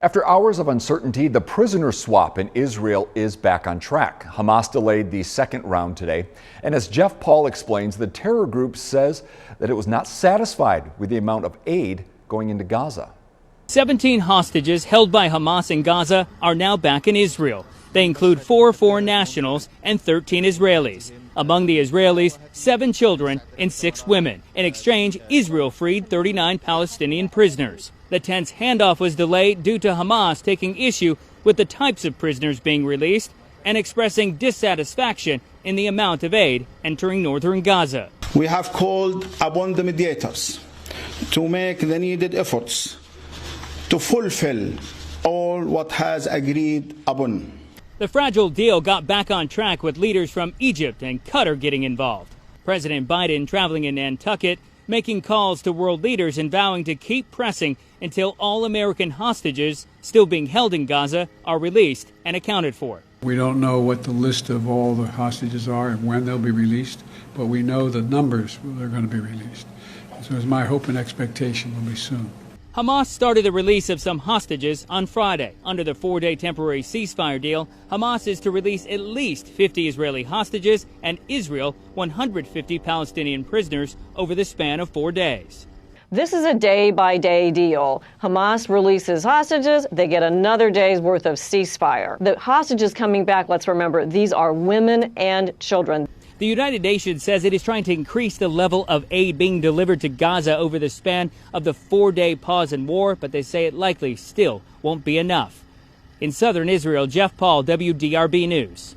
After hours of uncertainty, the prisoner swap in Israel is back on track. Hamas delayed the second round today. And as Jeff Paul explains, the terror group says that it was not satisfied with the amount of aid going into Gaza. 17 hostages held by Hamas in Gaza are now back in Israel. They include 4 foreign nationals and 13 Israelis. Among the Israelis, 7 children and 6 women. In exchange, Israel freed 39 Palestinian prisoners. The tense handoff was delayed due to Hamas taking issue with the types of prisoners being released and expressing dissatisfaction in the amount of aid entering northern Gaza. We have called upon the mediators to make the needed efforts to fulfill all what has agreed upon. The fragile deal got back on track with leaders from Egypt and Qatar getting involved. President Biden traveling in Nantucket, making calls to world leaders and vowing to keep pressing until all American hostages still being held in Gaza are released and accounted for. We don't know what the list of all the hostages are and when they'll be released, but we know the numbers that are going to be released. So it's my hope and expectation will be soon. Hamas started the release of some hostages on Friday. Under the 4-day temporary ceasefire deal, Hamas is to release at least 50 Israeli hostages and Israel 150 Palestinian prisoners over the span of 4 days. This is a day-by-day deal. Hamas releases hostages, they get another day's worth of ceasefire. The hostages coming back, let's remember, these are women and children. The United Nations says it is trying to increase the level of aid being delivered to Gaza over the span of the 4-day pause in war, but they say it likely still won't be enough. In southern Israel, Jeff Paul, WDRB News.